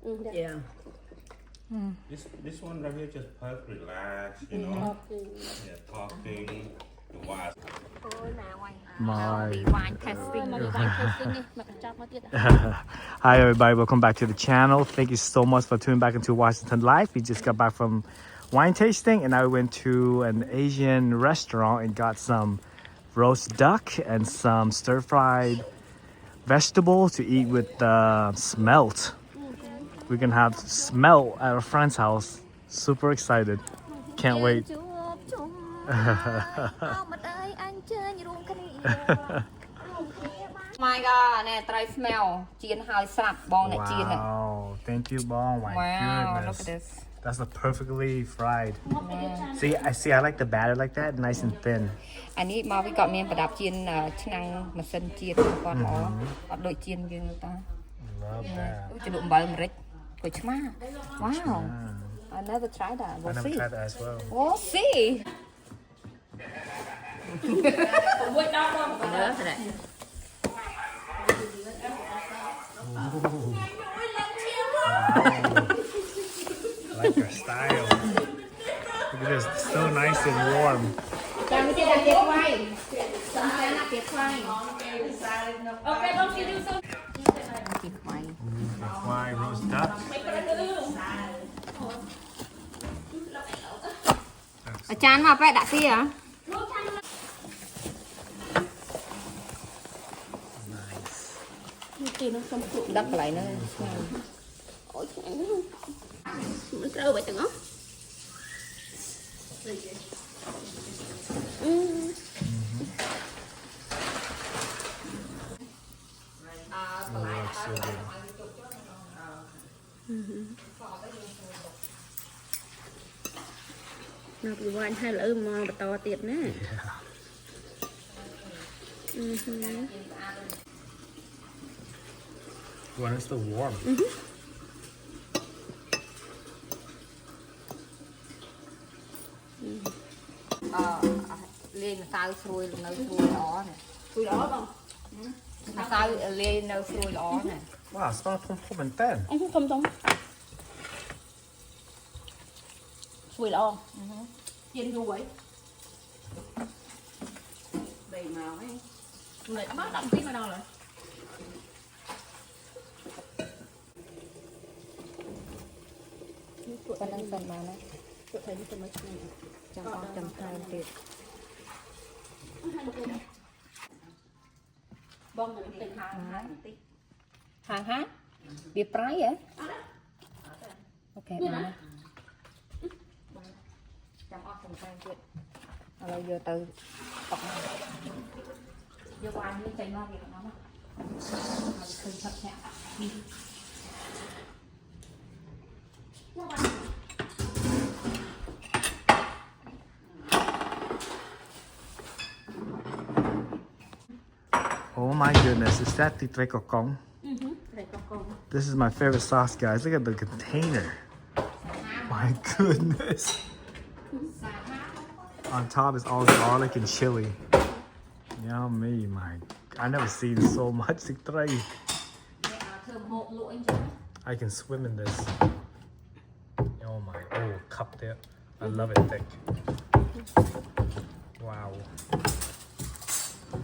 Yeah. This one right here just perk, relax, you know. Yeah, talking, the wise. My Wine testing. Hi everybody, welcome back to the channel. Thank you so much for tuning back into Washington Life. We just got back from wine tasting and I went to an Asian restaurant and got some roast duck and some stir-fried vegetable to eat with smelt. We're gonna have smelt at a friend's house. Super excited. Can't wait. My God, nè, try smell. Chiên hơi sạp, bong này chiên nè. Wow, thank you, Bong. My Wow, goodness. look at this. That's a perfectly fried. See, I like the batter like that, nice and thin. អានេះមកវាគាត់មានប្រដាប់ជាឆ្នាំងម៉ាស៊ីនជាតិគាត់មកអត់ដូចជាយើងតា Love that. ជ្រក់អំបិលម្រេចគួយឆ្មា Wow I never tried that I we'll never see tried that as well. we'll see មួយដងបងលើហ្នឹង I like your style. Look at this, it's so nice and warm. ចាំវាទៀតទៀតខ្វៃសំខាន់ណាស់ទៀតខ្វៃអូខេបងស៊ីយូសូទៀតខ្វៃ Why roast duck? អាចារ្យមកបែកដាក់ស៊ីហ៎ Nice. គេនោះសុំជក់ដាក់កន្លែងហ្នឹងឆ្ងាញ់អូយឆ្ងាញ់ហ្នឹងមិនត្រូវបែកទាំងអស់Oh, so good. នៅពីវាញ់ហើយលើមកបន្តទៀតណា When it's still warm. លាយម្សៅស្រួយនៅស្រួយល្អណាស្រួយល្អបងម្សៅលាយនៅស្រួយល្អណា Wow, it's not pom and thin. អស់ខ្ញុំចង់ស្រួយល្អទៀនយូរហើយបីមកហីមិនមកដាក់ទីមកដល់ហើយប៉ុណ្ណឹងសិនមកណា ពួកថៃនេះទៅមកឆ្ងាញ់ ចាំអស់ចាំថែមទៀត បងនឹងទៅខាងណាបន្តិច ហាងហាវាប្រៃហ៎អូខេបានណាចាំអស់ចាំថែមទៀតឥឡូវយកទៅតុកយកបាននេះចេញមកវាអត់មកហើយឃើញផឹកឆាក់ Oh my goodness, is that the Tre Kokong? តែកកង This is my favorite sauce, guys. Look at the container. My goodness. On top is all garlic and chili. Yummy, my. I never seen so much Tre. ធ្វើម្ហូបលក់អីចឹង I can swim in this. Oh my, oh, cup there. I love it thick. Wow.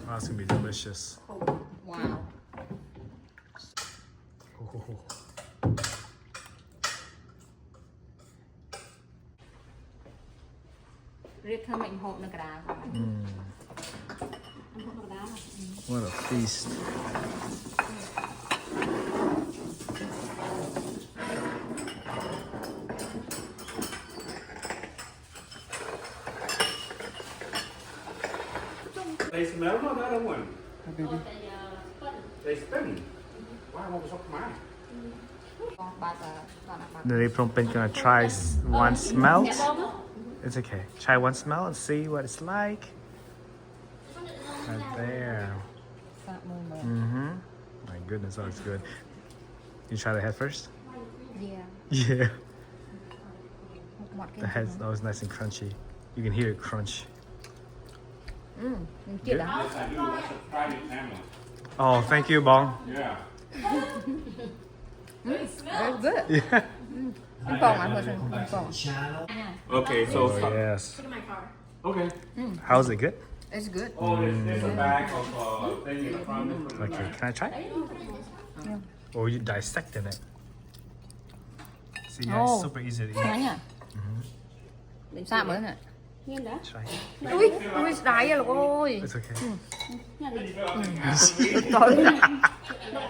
That's gonna be delicious. wow Oh. រៀបធ្វើមិនម្ហូបនៅកណ្ដាល What a feast. They smell not that one. They spin. Wow, what was up mine? បាទ Nere Phnom Penh gonna try one smelt. It's okay. Try one smell and see what it's like. Right there. សាកមើលមើល Mm-hmm. My goodness, that looks good. You try the head first? Yeah Yeah. មកគេ The head's always nice and crunchy. You can hear it crunch. នឹងទៀតអា Yes, I do. That's a private family. Oh, thank you, Bong. Yeah. Very good. Yeah. Bánh phồng à, hồi sinh bánh phồng. Okay, so Oh, yes. Look at my car. okay. How's it good? It's good. Oh, there's a bag of thing in the front. Okay, can I try? Oh, you dissected it. See, yeah, it's Oh. super easy to eat. Ngon nha. Sao mới nè. Nhìn đã. Try. Ui, ui, đáy rồi ôi. It's okay. Trời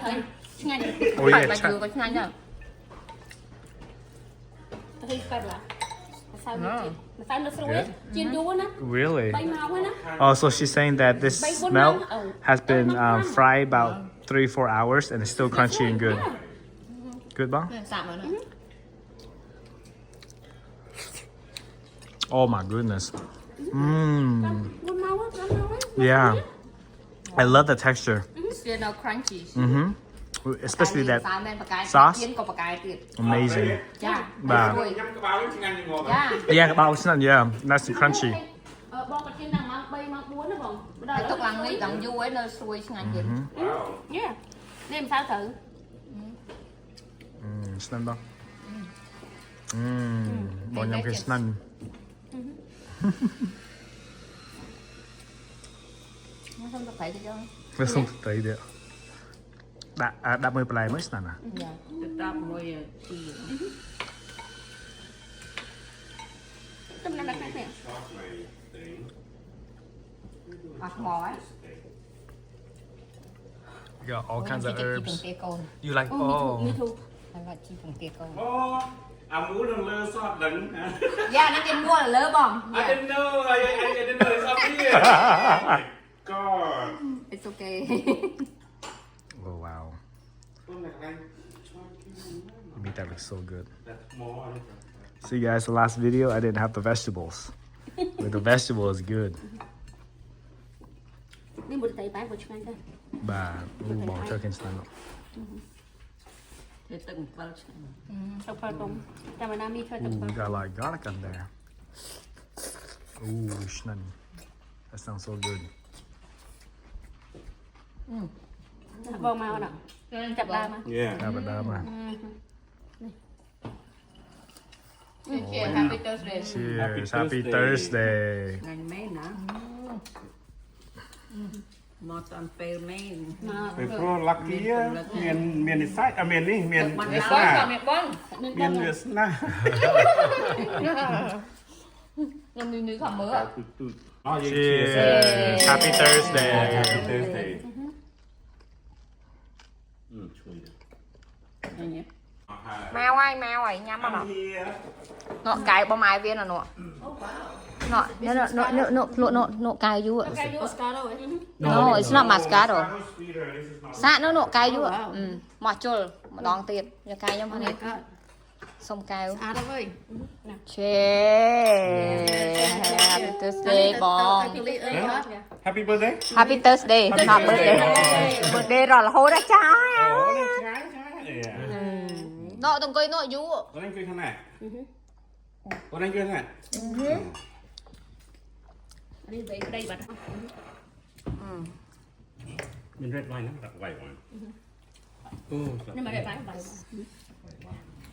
ơi. Ngay đi. Oh Phải yeah, mà try. vừa có nhanh nha. Thấy cái là. Sao No. nó sao nó sôi chiên vô á. Really? Bay màu á. Oh, so she's saying that this smelt has been fried about 3-4 hours and it's still crunchy and good. Good, bang? Sao mới nè. Oh my goodness. Mmm. Ngon màu á, ngon màu á. Yeah. I love the texture. Still no crunchy. Mm-hmm. Especially that Sao men bạc cải. sauce. Chiên có bạc cải tiệt. amazing. Dạ. Bà. Ui. Nhắm cái bao cái chừng ăn như ngon. Dạ. Yeah, about yeah, nice and crunchy. Bọn cái chiên đang mang bay mang bún đó bọn. Cái tục lăng đi đặng vui nó xuôi ngay vậy. Wow. Yeah. Đem sao thử. Snan bang. Bon nhâm cái snan. Nó không có phải cho. Nó không thực tế được. Đã mới play mới snan à? Dạ. Tetap moje ti. Tâm năng đặc nè. Chocolate thing. Hoặc mò ấy. You got all kinds of Chị herbs. bằng tia côn. You like Mi oh. thu. Hay là chị bằng tia côn. Oh, muốn đừng lơ sót đừng. Dạ, nó trên mua là lỡ bỏng. I didn't know. I didn't know it's up here. Oh my God. It's okay. Oh wow. Con này anh. The meat that looks so good. That's more. See guys, the last video I didn't have the vegetables. But the vegetable is good. Đi một tay bán của chúng anh đây. Bà, bỏ cho kênh snan. Thế từng bao nhiêu. Sọc phơi tùng. Chà mà nam mi thôi tập Ooh, phơi. got like garlic on there. Ooh, snan. That sounds so good. Bông màu nào. Chặt đa mà. Yeah. Dabba-dabba. Cheers, happy Thursday. Cheers. Happy Thursday. Ngày mấy nè. Một tuần phê mấy. Mà เป็นเพราะลักกี้เมียนในไส้เมียนนี่เมียน Miệng เนส con, นา chào miệng con. เมียนเนสนา Nhưng mình nữ khỏng mỡ. อ๋อ Cheers. Happy Thursday. Happy Thursday ช่วย Anh nhé. Mèo ai, mèo ấy, nhắm vào nó. Nọ cái bông ai viên là nọ. Nọ cài vô ạ. Moscato ấy. No, it's not mascaro. Sạ nó cài vô ạ. Mà chôl, mà đòn tiệt. Giờ cài trong này. Xong cài vô. À đâu ơi. Cheers. Happy Thursday, bong. Happy birthday Happy Thursday, not birthday. Birthday rồi là hôi ra trái. โอ้เนี่ยใช่ใช่เนี่ย Nọ tụi cây nọ vô. ตัวนั้นคือขนาดตัวนั้นคือขนาด Đi về đây bạn. เป็นเรดไวน์นะแบบไวน์ โอ้ Nhưng mà để bán bạn.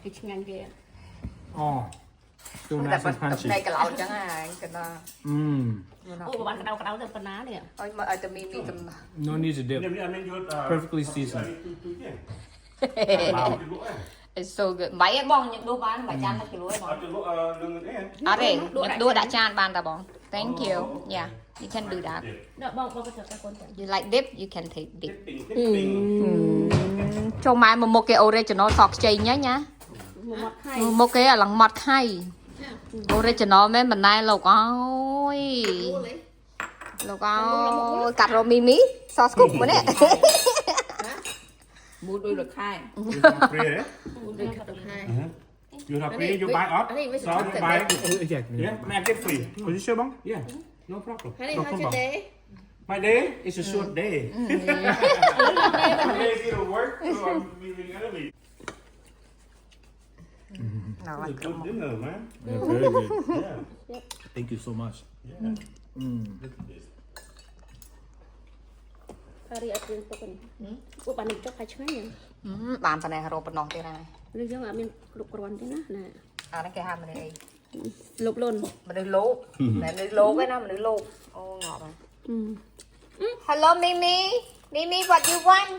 Cái chừng ăn kia. Oh. Still nice and crunchy. Đây cái lẩu chẳng à, cái đó. Ôi bạn cái đau được phần ná này ạ. Ôi mà ở tụi mình đi tụi No need to เดี๋ยว dip. นี้อันนี้ยุทธ Perfectly seasoned. It's so good. Bảy ăn bong những đô bán bảy chan là cái lúa เอา bong. จะรู้เรื่องนี้ À đây, những đua đã chan ban ta bong. Thank you. Yeah, you can do that. Đó bông bông cái con chẳng. You like dip, you can take dip. ติ๊งติ๊ง Cho mai một cái original sauce chay nhá nhá. Một mặt hay. Một cái là mọt hay. Original mấy mình nay lộc ơi. Mua lấy. Lộc ơi, cắt rồi mì sauce cục mới nè. Mua đôi được hai. ยูทำฟรีเลย Mua được cặp hai. ยูทำฟรียู buy off so you buy yeah man get free Are you sure, bang? yeah no problem Hay đi hai day. my day is a short day I'm lazy to work so I'm leaving early it's a good dinner man Yeah, very good. yeah Thank you so much. yeah look at this Kari atin to kan. Ku panik chok hai chngai ya. បានប៉ុណ្ណេះរោប៉ុណ្ណោះទៀតហើយ Lu jang amin luk kruan thế na. Nè. អានេះគេហៅមនុស្សអី Luk lon. មនុស្សលោកមិនមនុស្សលោកទេណាមនុស្សលោកអូងាប់ហើយ Hello Mimi Mimi what you want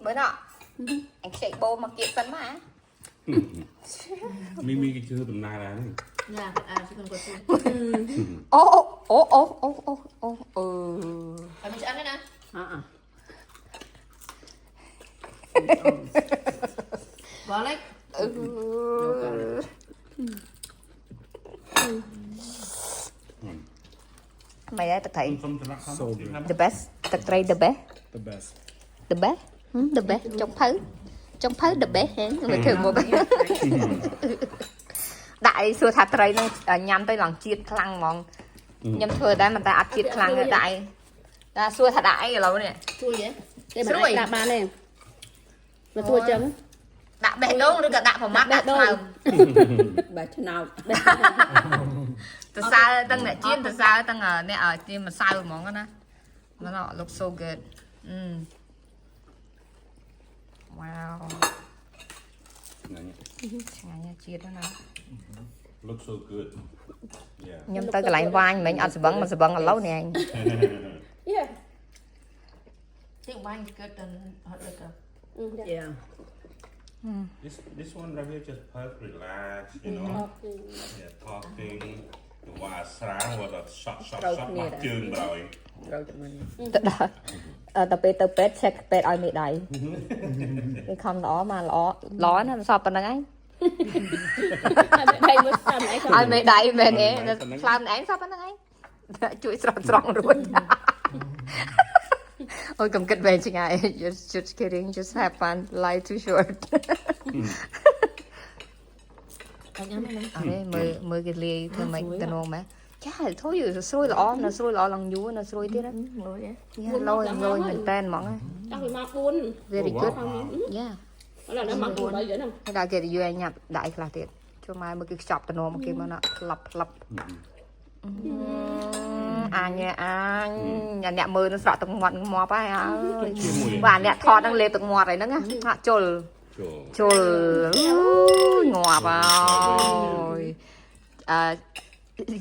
មើលណោះអញខ្ចីបោមកគៀបសិនមក Mimi cái chưa tầm nào này. Nè, chứ còn có gì. អូអូអូអូអូអូអូ Phải mình sẽ ăn đấy nè. Bỏ lấy. មិនដែរទឹកត្រី Không cho nó không. So good. the best ទឹកត្រី the best The best. the best the best ចុងភៅ the best ហ៎មើលធ្វើមកដាក់អីសួរថាត្រីនឹងញ៉ាំទៅឡើងជាតិខ្លាំងហ្មងខ្ញុំធ្វើដែរមិនតែអត់ជាតិខ្លាំងទេដាក់អីតែសួរថាដាក់អីឥឡូវនេះ Chui vậy. Cái Xui. bạn đạp bàn này. Là chui trắng. ដាក់បេះដូងឬក៏ដាក់ប្រមាត់ដាក់ បេះដូង ថ្លើម Bà chân nào. ទៅសើទាំងអ្នកជៀនទៅសើទាំងអ្នកជាម្សៅហ្មងណាnó look so good wow ឆ្ងាញ់ជាតិណា Look so good. Yeah. ខ្ញុំទៅកន្លែងវាញមិញអត់ស្បឹងមិនស្បឹងឥឡូវនេះឯង Yeah. Think mine is good and hot liquor. Yeah. This one right here just perfect, relax, you know. Okay. Yeah, talking. Và sáng và shot Trâu shot nè mặt đã. trường rồi. Rồi cho mình. ទៅដល់ទៅពេលទៅពេទ្យ check ពេទ្យឲ្យមេដៃគេខំល្អមកល្អណាសពប៉ុណ្្នឹងឯង Đây mới xăm này ឲ្យ không? មេដៃមែនទេខ្លោមឯងសពប៉ុណ្្នឹងឯងជួយស្រង់រួចអូយកុំគិតវែងឆ្ងាយ just kidding just have fun life too short អត់មើលគេលាយធ្វើម៉េចទៅនងម៉ែចាធូរយូរស្រួយល្អនៅស្រួយល្អឡើងយូរនៅស្រួយទៀតណា Rồi vậy. លយមែនតែនហ្មង Chắc phải mặc buồn. very Oh, good wow. yeah Đó là nó mặc buồn bây giờ nè. ហើយដល់គេយូរញ៉ាប់ដាក់អីខ្លះទៀតជួយម៉ែមើលគេខ្ចប់ទៅនងគេមកណាក្លាប់អញអ្នកមើលនឹងស្រក់ទឹកមាត់ងាប់ហើយអើយបាទអ្នកថតនឹងលេបទឹកមាត់ហើយហ្នឹងហាក់ជុល Sure. ជុលងាប់ហើយ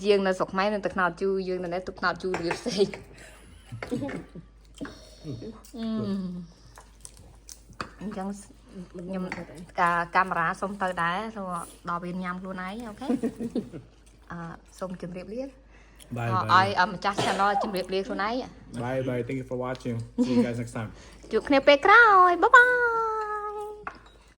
យើងនៅស្រុកខ្មែរនៅទឹកថ្នោតជូរយើងនៅនេះទឹកថ្នោតជូរវាផ្សេងអញ្ចឹងខ្ញុំកាមេរ៉ាសុំទៅដែរសូមដល់វាញ៉ាំខ្លួនឯងអូខេសូមជម្រាបលា Bye ឲ្យ bye. ម្ចាស់ channel ជម្រាបលាខ្លួនឯង Bye bye. Thank you for watching. See you guys next time. ជួបគ្នាពេលក្រោយបាយបាយ